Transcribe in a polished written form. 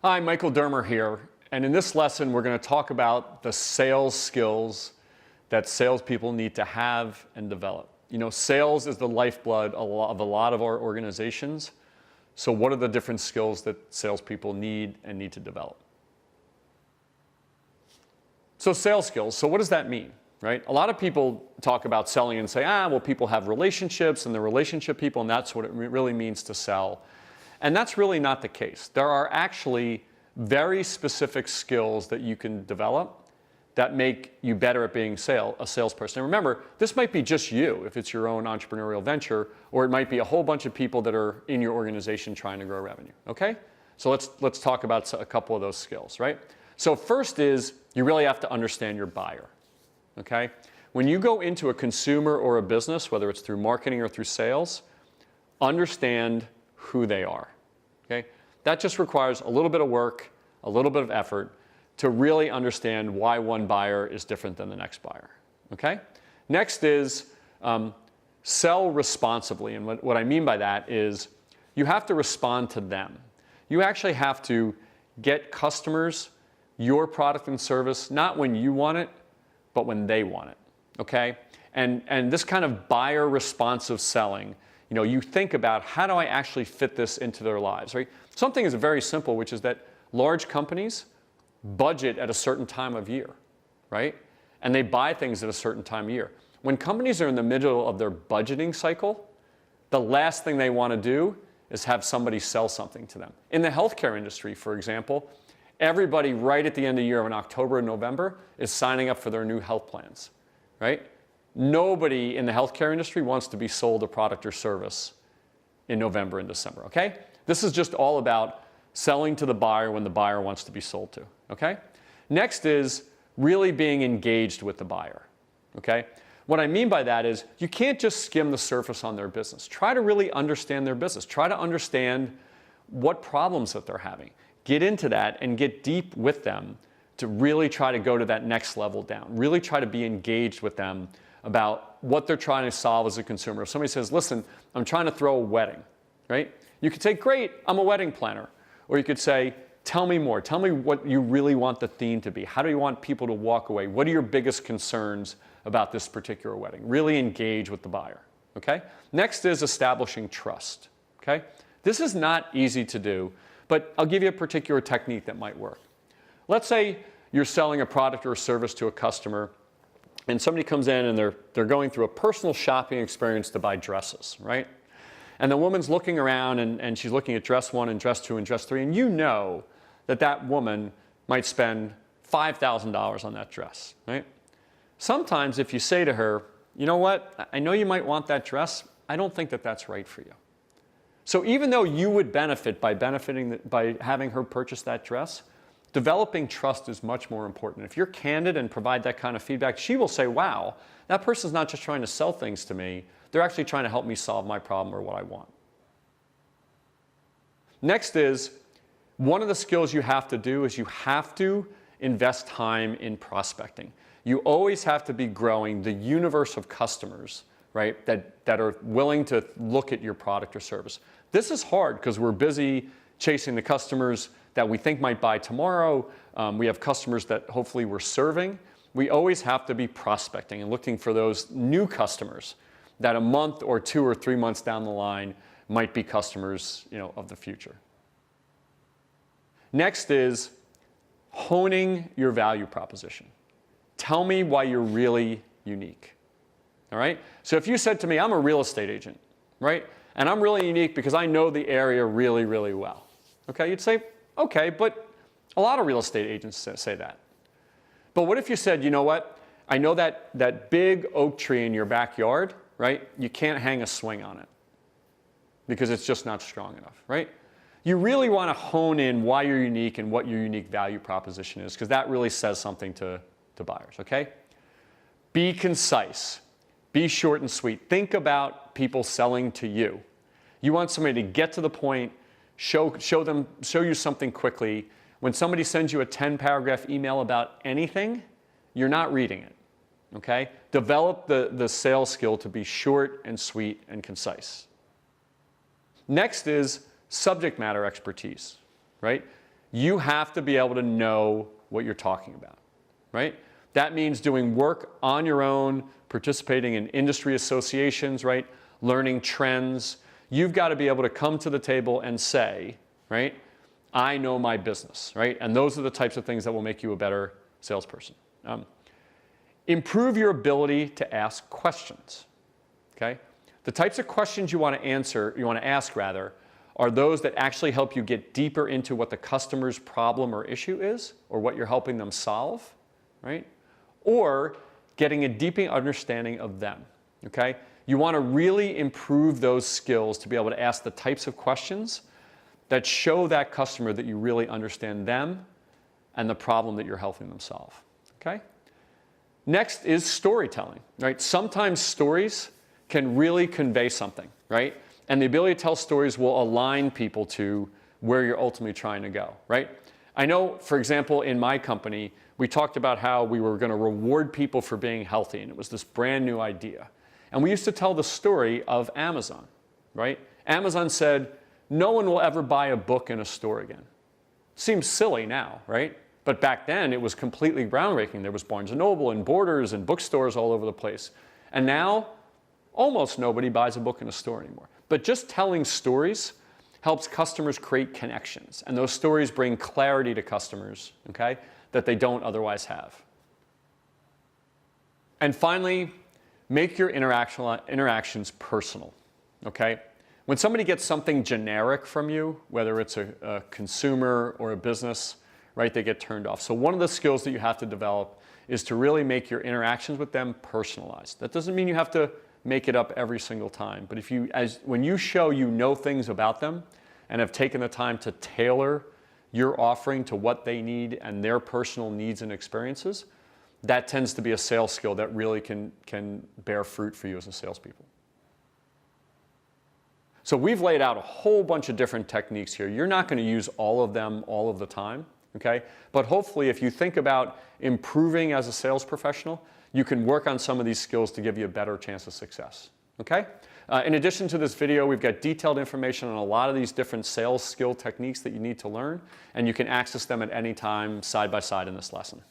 Hi, Michael Dermer here, and in this lesson we're going to talk about the sales skills that salespeople need to have and develop. You know, sales is the lifeblood of a lot of our organizations, so what are the different skills that salespeople need to develop? So sales skills, so what does that mean, right? A lot of people talk about selling and say, well, people have relationships and they're relationship people and that's what it really means to sell. And that's really not the case. There are actually very specific skills that you can develop that make you better at being a salesperson. And remember, this might be just you if it's your own entrepreneurial venture, or it might be a whole bunch of people that are in your organization trying to grow revenue, okay? So let's talk about a couple of those skills, right? So first is you really have to understand your buyer, okay? When you go into a consumer or a business, whether it's through marketing or through sales, understand who they are, okay? That just requires a little bit of work, a little bit of effort to really understand why one buyer is different than the next buyer, okay? Next is sell responsibly, and what I mean by that is you have to respond to them. You actually have to get customers your product and service, not when you want it, but when they want it, okay? And this kind of buyer responsive selling, you know, you think about how do I actually fit this into their lives, right? Something is very simple, which is that large companies budget at a certain time of year, right? And they buy things at a certain time of year. When companies are in the middle of their budgeting cycle, the last thing they want to do is have somebody sell something to them. In the healthcare industry, for example, everybody right at the end of the year in October and November is signing up for their new health plans, right? Nobody in the healthcare industry wants to be sold a product or service in November and December, okay? This is just all about selling to the buyer when the buyer wants to be sold to, okay? Next is really being engaged with the buyer, okay? What I mean by that is you can't just skim the surface on their business. Try to really understand their business. Try to understand what problems that they're having. Get into that and get deep with them to really try to go to that next level down. Really try to be engaged with them about what they're trying to solve as a consumer. If somebody says, listen, I'm trying to throw a wedding, right? You could say, great, I'm a wedding planner. Or you could say, tell me more. Tell me what you really want the theme to be. How do you want people to walk away? What are your biggest concerns about this particular wedding? Really engage with the buyer, okay? Next is establishing trust, okay? This is not easy to do, but I'll give you a particular technique that might work. Let's say you're selling a product or a service to a customer and somebody comes in and they're going through a personal shopping experience to buy dresses, right? And the woman's looking around and she's looking at dress 1 and dress 2 and dress 3, and you know that that woman might spend $5,000 on that dress, right? Sometimes if you say to her, you know what, I know you might want that dress, I don't think that that's right for you. So even though you would benefit by having her purchase that dress, developing trust is much more important. If you're candid and provide that kind of feedback, she will say, wow, that person's not just trying to sell things to me, they're actually trying to help me solve my problem or what I want. Next is, one of the skills you have to do is you have to invest time in prospecting. You always have to be growing the universe of customers, right, that are willing to look at your product or service. This is hard because we're busy chasing the customers that we think might buy tomorrow. We have customers that hopefully we're serving. We always have to be prospecting and looking for those new customers that a month or 2 or 3 months down the line might be customers, you know, of the future. Next is honing your value proposition. Tell me why you're really unique. All right? So if you said to me, I'm a real estate agent, right? And I'm really unique because I know the area really, really well. Okay? You'd say, okay, but a lot of real estate agents say that. But what if you said, you know what? I know that big oak tree in your backyard, right? You can't hang a swing on it because it's just not strong enough, right? You really want to hone in why you're unique and what your unique value proposition is, because that really says something to buyers, okay? Be concise. Be short and sweet. Think about people selling to you. You want somebody to get to the point, show you something quickly. When somebody sends you a 10-paragraph email about anything, you're not reading it, okay? Develop the sales skill to be short and sweet and concise. Next is subject matter expertise, right? you have to be able to know what you're talking about, right? That means doing work on your own, participating in industry associations, right? Learning trends. You've got to be able to come to the table and say, right, I know my business, right? And those are the types of things that will make you a better salesperson. Improve your ability to ask questions, okay? The types of questions you want to ask rather, are those that actually help you get deeper into what the customer's problem or issue is, or what you're helping them solve, right? Or getting a deeper understanding of them, okay? You want to really improve those skills to be able to ask the types of questions that show that customer that you really understand them and the problem that you're helping them solve, okay? Next is storytelling, right? Sometimes stories can really convey something, right? And the ability to tell stories will align people to where you're ultimately trying to go, right? I know, for example, in my company, we talked about how we were going to reward people for being healthy, and it was this brand new idea. And we used to tell the story of Amazon, right? Amazon said, no one will ever buy a book in a store again. Seems silly now, right? But back then, it was completely groundbreaking. There was Barnes & Noble and Borders and bookstores all over the place. And now, almost nobody buys a book in a store anymore. But just telling stories helps customers create connections. And those stories bring clarity to customers, okay, that they don't otherwise have. And finally, make your interactions personal, okay? When somebody gets something generic from you, whether it's a consumer or a business, right, they get turned off. So one of the skills that you have to develop is to really make your interactions with them personalized. That doesn't mean you have to make it up every single time, but when you show you know things about them and have taken the time to tailor your offering to what they need and their personal needs and experiences, that tends to be a sales skill that really can bear fruit for you as a salespeople. So we've laid out a whole bunch of different techniques here. You're not going to use all of them all of the time, okay? But hopefully if you think about improving as a sales professional, you can work on some of these skills to give you a better chance of success, okay? In addition to this video, we've got detailed information on a lot of these different sales skill techniques that you need to learn, and you can access them at any time side by side in this lesson.